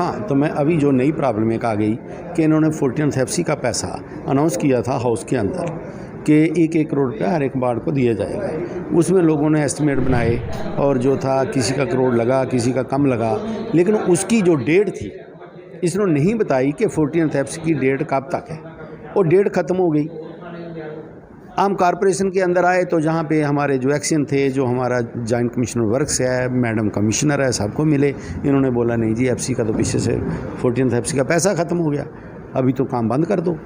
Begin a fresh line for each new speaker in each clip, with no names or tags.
हाँ, तो मैं अभी जो नई प्रॉब्लम एक आ गई कि इन्होंने 14th FC का पैसा अनाउंस किया था हाउस के अंदर कि 1-1 करोड़ रुपया हर एक वार्ड को दिया जाएगा। उसमें लोगों ने एस्टिमेट बनाए और जो था किसी का करोड़ लगा, किसी का कम लगा, लेकिन उसकी जो डेट थी इसने नहीं बताई कि 14th FC की डेट कब तक है। और डेट ख़त्म हो गई। हम कॉरपोरेशन के अंदर आए तो जहाँ पे हमारे जो एक्शन थे, जो हमारा जॉइंट कमिश्नर वर्क्स है, मैडम कमिश्नर है, सबको मिले। इन्होंने बोला नहीं जी, FC का तो पीछे से 14th FC का पैसा ख़त्म हो गया, अभी तो काम बंद कर दो।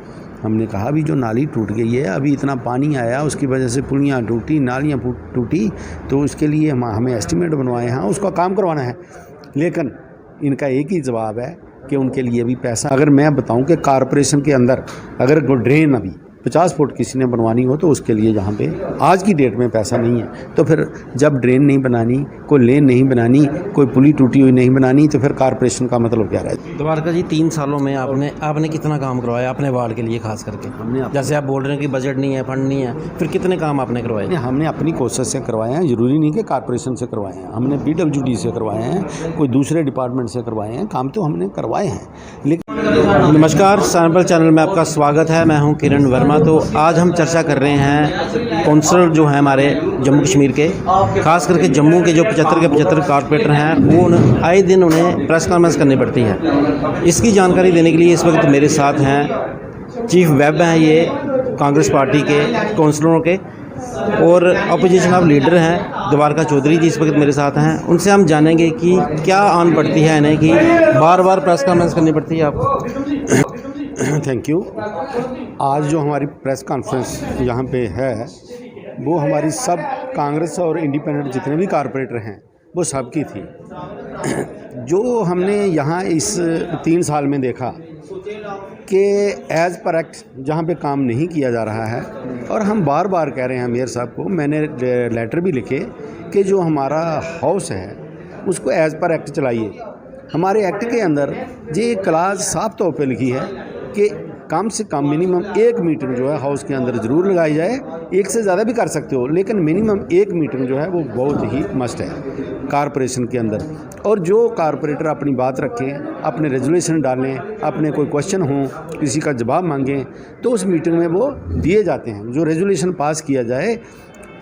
हमने कहा अभी जो नाली टूट गई है, अभी इतना पानी आया, उसकी वजह से पुलियाँ टूटी, नालियाँ टूटी, तो उसके लिए हमें एस्टिमेट बनवाए हैं, उसका काम करवाना है। लेकिन इनका एक ही जवाब है कि उनके लिए भी पैसा, अगर मैं बताऊं कि कॉरपोरेशन के अंदर अगर ड्रेन अभी 50 फुट किसी ने बनवानी हो तो उसके लिए जहाँ पे आज की डेट में पैसा नहीं है, तो फिर जब ड्रेन नहीं बनानी, कोई लेन नहीं बनानी, कोई पुली टूटी हुई नहीं बनानी, तो फिर कॉरपोरेशन का मतलब क्या रहा?
द्वारका जी, 3 सालों में आपने कितना काम करवाया अपने वार्ड के लिए खास करके?
हमने
जैसे आप बोल रहे हैं कि बजट नहीं है, फंड नहीं है, फिर कितने काम आपने करवाए?
हमने अपनी कोशिश से करवाए हैं, ज़रूरी नहीं कि कॉरपोरेशन से करवाए हैं। हमने PWD से करवाए हैं, कोई दूसरे डिपार्टमेंट से करवाए हैं, काम तो हमने करवाए हैं। लेकिन
नमस्कार, सैंपल चैनल में आपका स्वागत है। मैं हूं किरण वर्मा। तो आज हम चर्चा कर रहे हैं काउंसलर जो हैं हमारे जम्मू कश्मीर के, खास करके जम्मू के जो 75 के 75 कॉर्पोरेटर हैं, वो आए दिन उन्हें प्रेस कॉन्फ्रेंस करनी पड़ती है। इसकी जानकारी देने के लिए इस वक्त मेरे साथ हैं चीफ वेब हैं, ये कांग्रेस पार्टी के काउंसलरों के, और अपोजिशन ऑफ लीडर हैं द्वारका चौधरी जी इस वक्त मेरे साथ हैं। उनसे हम जानेंगे कि क्या आन पड़ती है इन्हें कि बार बार प्रेस कॉन्फ्रेंस करनी पड़ती है आपको।
Thank you. आज जो हमारी प्रेस कॉन्फ्रेंस यहाँ पे है, वो हमारी सब कांग्रेस और इंडिपेंडेंट जितने भी कॉरपोरेटर हैं वो सब की थी। जो हमने यहाँ इस 3 साल में देखा कि एज़ पर एक्ट जहाँ पे काम नहीं किया जा रहा है, और हम बार बार कह रहे हैं मेयर साहब को, मैंने लेटर भी लिखे कि जो हमारा हाउस है उसको एज़ पर एक्ट चलाइए। हमारे एक्ट के अंदर ये क्लास साफ तौर पे लिखी है कि कम से कम मिनिमम 1 मीटिंग जो है हाउस के अंदर ज़रूर लगाई जाए। 1 से ज़्यादा भी कर सकते हो, लेकिन मिनिमम 1 मीटिंग जो है वो बहुत ही मस्ट है कॉरपोरेशन के अंदर। और जो कॉरपोरेटर अपनी बात रखें, अपने रेजोल्यूशन डालें, अपने कोई क्वेश्चन हो, किसी का जवाब मांगें, तो उस मीटिंग में वो दिए जाते हैं। जो रेजोल्यूशन पास किया जाए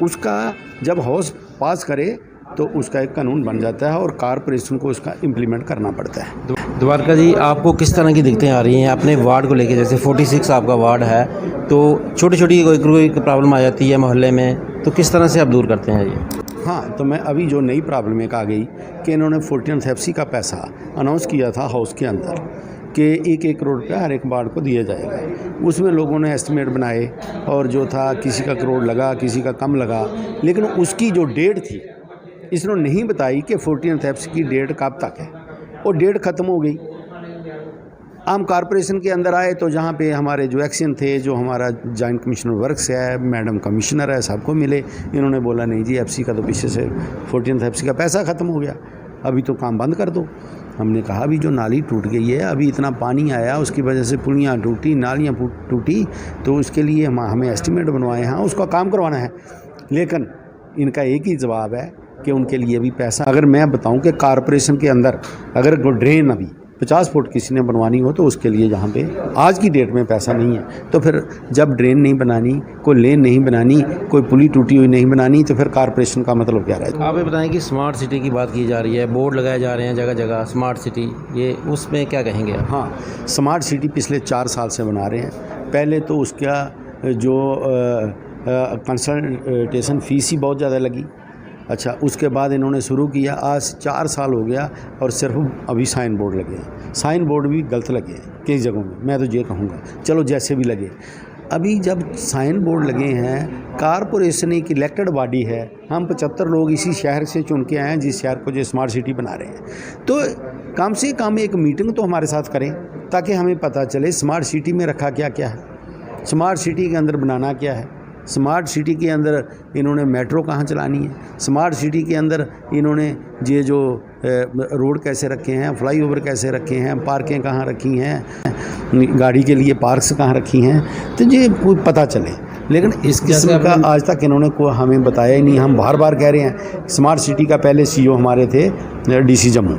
उसका जब हाउस पास करे तो उसका एक कानून बन जाता है और कॉरपोरेशन को उसका इम्प्लीमेंट करना पड़ता है।
द्वारका जी, आपको किस तरह की दिक्कतें आ रही हैं अपने वार्ड को लेके? जैसे 46 आपका वार्ड है, तो छोटी छोटी कोई प्रॉब्लम आ जाती है मोहल्ले में, तो किस तरह से आप दूर करते हैं ये?
हाँ, तो मैं अभी जो नई प्रॉब्लम एक आ गई कि इन्होंने 14th FC का पैसा अनाउंस किया था हाउस के अंदर कि 1-1 करोड़ रुपया हर एक वार्ड को दिया जाएगा। उसमें लोगों ने एस्टिमेट बनाए और जो था किसी का करोड़ लगा, किसी का कम लगा, लेकिन उसकी जो डेट थी इसने नहीं बताई कि 14th FC की डेट कब तक है। और डेट ख़त्म हो गई। हम कॉरपोरेशन के अंदर आए तो जहाँ पे हमारे जो एक्शन थे, जो हमारा जॉइंट कमिश्नर वर्क्स है, मैडम कमिश्नर है, सबको मिले। इन्होंने बोला नहीं जी, FC का तो पीछे से 14th FC का पैसा ख़त्म हो गया, अभी तो काम बंद कर दो। हमने कहा अभी जो नाली टूट गई है, अभी इतना पानी आया, उसकी वजह से पुलियाँ टूटी, नालियाँ टूटी, तो उसके लिए हमें एस्टिमेट बनवाए हैं, उसका काम करवाना है। लेकिन इनका एक ही जवाब है कि उनके लिए भी पैसा, अगर मैं बताऊं कि कॉरपोरेशन के अंदर अगर ड्रेन अभी 50 फुट किसी ने बनवानी हो तो उसके लिए जहाँ पे आज की डेट में पैसा नहीं है, तो फिर जब ड्रेन नहीं बनानी, कोई लेन नहीं बनानी, कोई पुली टूटी हुई नहीं बनानी, तो फिर कॉरपोरेशन का मतलब क्या रहा?
आप ये बताएं कि स्मार्ट सिटी की बात की जा रही है, बोर्ड लगाए जा रहे हैं जगह जगह स्मार्ट सिटी, ये उसमें क्या कहेंगे आप?
हाँ, स्मार्ट सिटी पिछले 4 साल से बना रहे हैं। पहले तो उसका जो कंसल्टेशन फ़ीस ही बहुत ज़्यादा लगी। अच्छा, उसके बाद इन्होंने शुरू किया, आज 4 साल हो गया और सिर्फ अभी साइन बोर्ड लगे हैं। साइन बोर्ड भी गलत लगे हैं कई जगहों में, मैं तो ये कहूँगा, चलो जैसे भी लगे। अभी जब साइन बोर्ड लगे हैं, कॉरपोरेशन एक इलेक्टेड बॉडी है, हम 75 लोग इसी शहर से चुन के आए हैं जिस शहर को जो स्मार्ट सिटी बना रहे हैं, तो कम से कम एक मीटिंग तो हमारे साथ करें ताकि हमें पता चले स्मार्ट सिटी में रखा क्या क्या है, स्मार्ट सिटी के अंदर बनाना क्या है, स्मार्ट सिटी के अंदर इन्होंने मेट्रो कहाँ चलानी है, स्मार्ट सिटी के अंदर इन्होंने ये जो रोड कैसे रखे हैं, फ्लाईओवर कैसे रखे हैं, पार्कें कहाँ रखी हैं, गाड़ी के लिए पार्क्स कहाँ रखी हैं, तो ये पता चले। लेकिन इस किस्म का आज तक इन्होंने कोई हमें बताया ही नहीं। हम बार बार कह रहे हैं, स्मार्ट सिटी का पहले CEO हमारे थे DC जम्मू,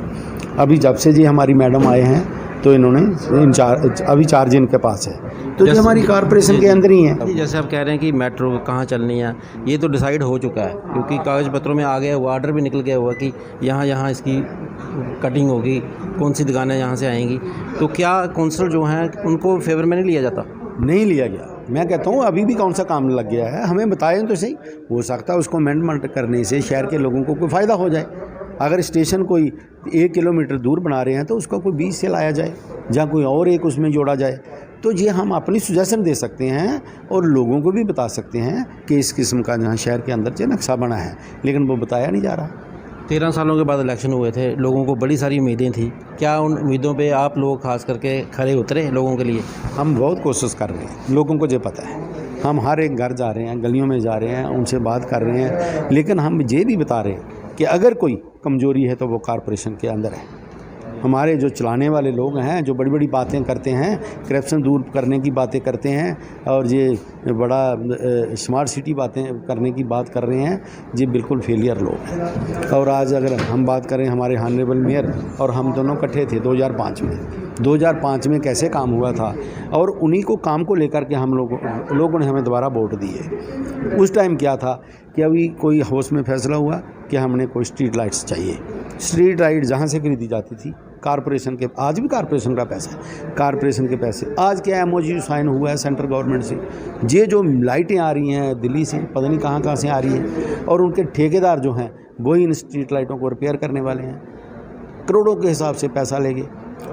अभी जब से जी हमारी मैडम आए हैं तो इन्होंने अभी चार्ज इनके पास है, तो ये हमारी कॉरपोरेशन के अंदर ही है।
जैसे आप कह रहे हैं कि मेट्रो कहाँ चलनी है, ये तो डिसाइड हो चुका है क्योंकि कागज़ पत्रों में आ गया हुआ, ऑर्डर भी निकल गया हुआ कि यहाँ इसकी कटिंग होगी, कौन सी दुकानें यहाँ से आएंगी। तो क्या काउंसिलर जो हैं उनको फेवर में नहीं लिया जाता?
नहीं लिया गया। मैं कहता हूँ अभी भी कौन सा काम लग गया है, हमें बताएं तो सही। हो सकता है उसको अमेंडमेंट करने से शहर के लोगों को कोई फ़ायदा हो जाए। अगर स्टेशन कोई 1 किलोमीटर दूर बना रहे हैं तो उसको कोई 20 से लाया जाए, या कोई और एक उसमें जोड़ा जाए। तो ये हम अपनी सुजेशन दे सकते हैं और लोगों को भी बता सकते हैं कि इस किस्म का जहाँ शहर के अंदर जो नक्शा बना है, लेकिन वो बताया नहीं जा रहा।
13 सालों के बाद इलेक्शन हुए थे, लोगों को बड़ी सारी उम्मीदें थी। क्या उन उम्मीदों पे आप लोग खास करके खरे उतरे लोगों के लिए?
हम बहुत कोशिश कर रहे हैं, लोगों को जो पता है। हम हर एक घर जा रहे हैं, गलियों में जा रहे हैं, उनसे बात कर रहे हैं, लेकिन हम ये भी बता रहे हैं कि अगर कोई कमज़ोरी है तो वो कॉरपोरेशन के अंदर है। हमारे जो चलाने वाले लोग हैं, जो बड़ी बड़ी बातें करते हैं, करप्शन दूर करने की बातें करते हैं और ये बड़ा स्मार्ट सिटी बातें करने की बात कर रहे हैं, ये बिल्कुल फेलियर लोग हैं। और आज अगर हम बात करें हमारे ऑनरेबल मेयर और हम दोनों इकट्ठे थे 2005 में कैसे काम हुआ था, और उन्हीं को काम को लेकर के हम लोगों ने हमें दोबारा वोट दिए। उस टाइम क्या था कि अभी कोई हाउस में फैसला हुआ कि हमने कोई स्ट्रीट लाइट्स चाहिए। स्ट्रीट लाइट जहाँ से खरीदी जाती थी कॉरपोरेशन के, आज भी कॉरपोरेशन का पैसा है, कॉरपोरेशन के पैसे। आज क्या MOU साइन हुआ है सेंट्रल गवर्नमेंट से, ये जो लाइटें आ रही हैं दिल्ली से, पता नहीं कहाँ से आ रही हैं, और उनके ठेकेदार जो हैं वही इन स्ट्रीट लाइटों को रिपेयर करने वाले हैं, करोड़ों के हिसाब से पैसा लेंगे।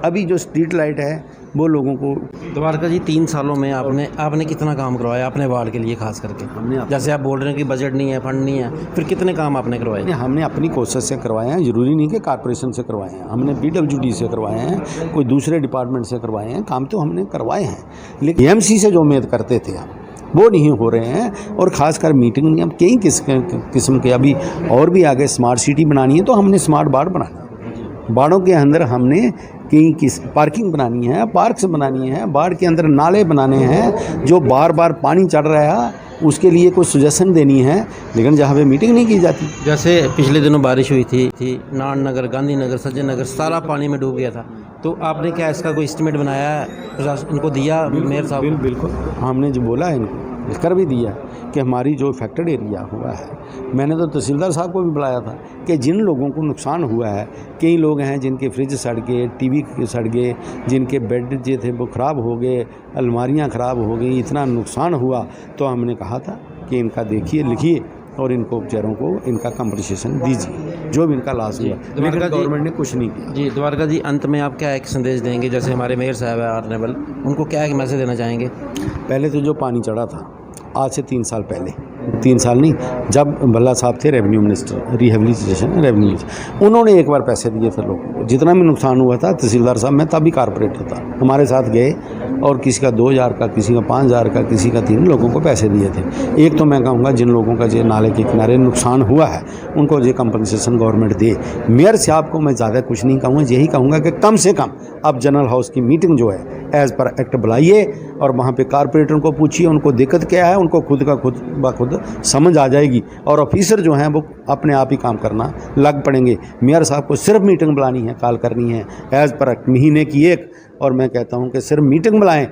अभी जो स्ट्रीट लाइट है वो लोगों को।
द्वारका जी, 3 सालों में आपने कितना काम करवाया अपने वार्ड के लिए खास करके? जैसे आप बोल रहे हैं कि बजट नहीं है, फंड नहीं है, फिर कितने काम आपने करवाए?
हमने अपनी कोशिश से करवाए हैं, ज़रूरी नहीं कि कॉरपोरेशन से करवाए हैं। हमने PWD से करवाए हैं, कोई दूसरे डिपार्टमेंट से करवाए हैं, काम तो हमने करवाए हैं, लेकिन AMC से जो उम्मीद करते थे हम वो नहीं हो रहे हैं। और ख़ासकर मीटिंग नहीं, हम कई किस्म के अभी और भी आगे स्मार्ट सिटी बनानी है तो हमने स्मार्ट वार्ड बनाना है। वार्डों के अंदर हमने कई पार्किंग बनानी है, पार्क्स बनानी है, वार्ड के अंदर नाले बनाने हैं, जो बार बार पानी चढ़ रहा है उसके लिए कुछ सजेशन देनी है, लेकिन जहाँ पे मीटिंग नहीं की जाती।
जैसे पिछले दिनों बारिश हुई थी नान नगर, गांधी नगर, सज्जन नगर सारा पानी में डूब गया था, तो आपने क्या इसका कोई एस्टिमेट बनाया है, इनको दिया मेयर साहब?
बिल्कुल, हमने जो बोला है इनको कर भी दिया कि हमारी जो अफेक्टेड एरिया हुआ है, मैंने तो तहसीलदार साहब को भी बुलाया था कि जिन लोगों को नुकसान हुआ है, कई लोग हैं जिनके फ्रिज सड़ गए, TV सड़ गए, जिनके बेड जो थे वो ख़राब हो गए, अलमारियां ख़राब हो गई, इतना नुकसान हुआ, तो हमने कहा था कि इनका देखिए, लिखिए और इनको बेचारों को इनका कंपनसेशन दीजिए जो भी इनका लॉस हुआ। लेकिन गवर्नमेंट ने कुछ नहीं किया।
जी द्वारका जी, अंत में आप क्या एक संदेश देंगे, जैसे हमारे मेयर साहब है ऑनरेबल, उनको क्या एक मैसेज देना चाहेंगे?
पहले तो जो पानी चढ़ा था आज से 3 साल पहले, 3 साल नहीं, जब भल्ला साहब थे रेवेन्यू मिनिस्टर, रिहेबिलिटेशन रेवेन्यू, उन्होंने एक बार पैसे दिए थे लोगों को। जितना भी नुकसान हुआ था, तहसीलदार साहब, मैं तभी कारपोरेटर था, हमारे साथ गए और किसी का 2000 का, किसी का 5000 का, किसी का 3 लोगों को पैसे दिए थे। एक तो मैं कहूँगा जिन लोगों का जो नाले के किनारे नुकसान हुआ है उनको जो कंपनसेशन गवर्नमेंट दे। मेयर साहब को मैं ज़्यादा कुछ नहीं कहूँगा, यही कहूँगा कि कम से कम अब जनरल हाउस की मीटिंग जो है एज़ पर एक्ट बुलाइए और वहाँ पे कारपोरेटरों को पूछिए उनको दिक्कत क्या है, उनको खुद ब खुद समझ आ जाएगी और ऑफिसर जो हैं वो अपने आप ही काम करना लग पड़ेंगे। मेयर साहब को सिर्फ मीटिंग बुलानी है, कॉल करनी है एज़ पर एक्ट, महीने की एक, और मैं कहता हूँ कि सिर्फ मीटिंग बुलाएं,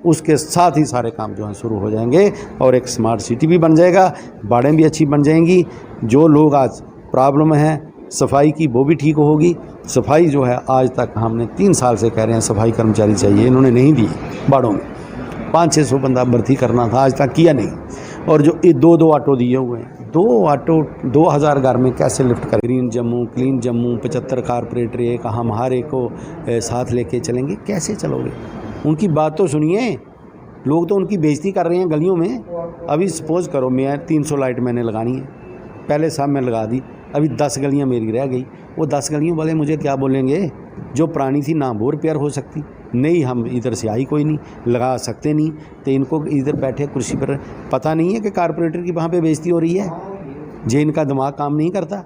उसके साथ ही सारे काम जो हैं शुरू हो जाएंगे और एक स्मार्ट सिटी भी बन जाएगा, वार्डें भी अच्छी बन जाएंगी। जो लोग आज प्रॉब्लम है सफाई की वो भी ठीक होगी। सफाई जो है आज तक हमने 3 साल से कह रहे हैं सफाई कर्मचारी चाहिए, इन्होंने नहीं दिए। वार्डों में 500-600 बंदा भर्ती करना था, आज तक किया नहीं। और जो 2 ऑटो दिए हुए हैं, 2 ऑटो 2000 घर में कैसे लिफ्ट करें? Green Jammu, clean Jammu, 75 corporator एक, हम हर एक को साथ लेके चलेंगे, कैसे चलोगे? उनकी बात तो सुनिए, लोग तो उनकी बेइज्जती कर रहे हैं गलियों में। अभी सपोज़ करो मैं 300 लाइट मैंने लगानी है, पहले साहब मैं लगा दी, अभी 10 गलियां मेरी रह गई, वो 10 गलियों वाले मुझे क्या बोलेंगे? जो पुरानी थी ना वो रिपेयर हो सकती नहीं, हम इधर से आई कोई नहीं, लगा सकते नहीं, तो इनको इधर बैठे कुर्सी पर पता नहीं है कि कारपोरेटर की वहाँ पे बेइज्जती हो रही है, जे इनका दिमाग काम नहीं करता,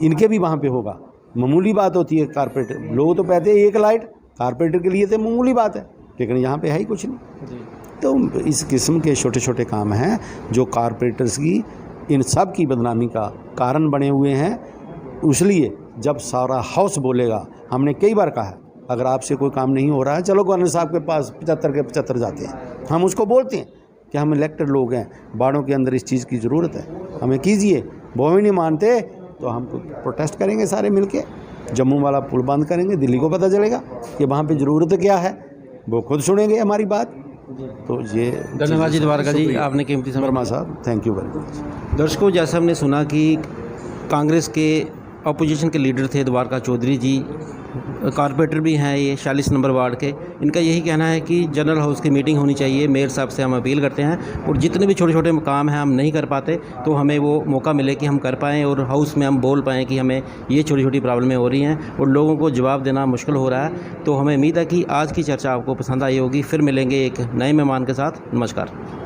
इनके भी वहाँ पे होगा। मामूली बात होती है, कारपोरेटर लोग तो कहते हैं 1 लाइट कारपोरेटर के लिए तो मामूली बात है, लेकिन यहाँ पे है ही कुछ नहीं। तो इस किस्म के छोटे छोटे काम हैं जो कारपोरेटर्स की इन सब की बदनामी का कारण बने हुए हैं। इसलिए जब सारा हाउस बोलेगा, हमने कई बार कहा अगर आपसे कोई काम नहीं हो रहा है चलो गवर्नर साहब के पास 75 के 75 जाते हैं। हम उसको बोलते हैं कि हम इलेक्टेड लोग हैं, बाड़ों के अंदर इस चीज़ की ज़रूरत है, हमें कीजिए। वो भी नहीं मानते तो हम प्रोटेस्ट करेंगे सारे मिलके, जम्मू वाला पुल बंद करेंगे, दिल्ली को पता चलेगा कि वहाँ पे ज़रूरत क्या है, वो खुद सुनेंगे हमारी बात। तो ये
धन्यवाद जी द्वारका जी, आपने कीमती समय।
वर्मा साहब थैंक यू वेरी मच।
दर्शकों, जैसा हमने सुना कि कांग्रेस के अपोजिशन के लीडर थे द्वारका चौधरी जी, कारपोरेटर भी हैं ये 46 नंबर वार्ड के। इनका यही कहना है कि जनरल हाउस की मीटिंग होनी चाहिए। मेयर साहब से हम अपील करते हैं और जितने भी छोटे छोटे काम हैं हम नहीं कर पाते तो हमें वो मौका मिले कि हम कर पाएँ और हाउस में हम बोल पाएँ कि हमें ये छोटी छोटी प्रॉब्लमें हो रही हैं और लोगों को जवाब देना मुश्किल हो रहा है। तो हमें उम्मीद है कि आज की चर्चा आपको पसंद आई होगी। फिर मिलेंगे एक नए मेहमान के साथ। नमस्कार।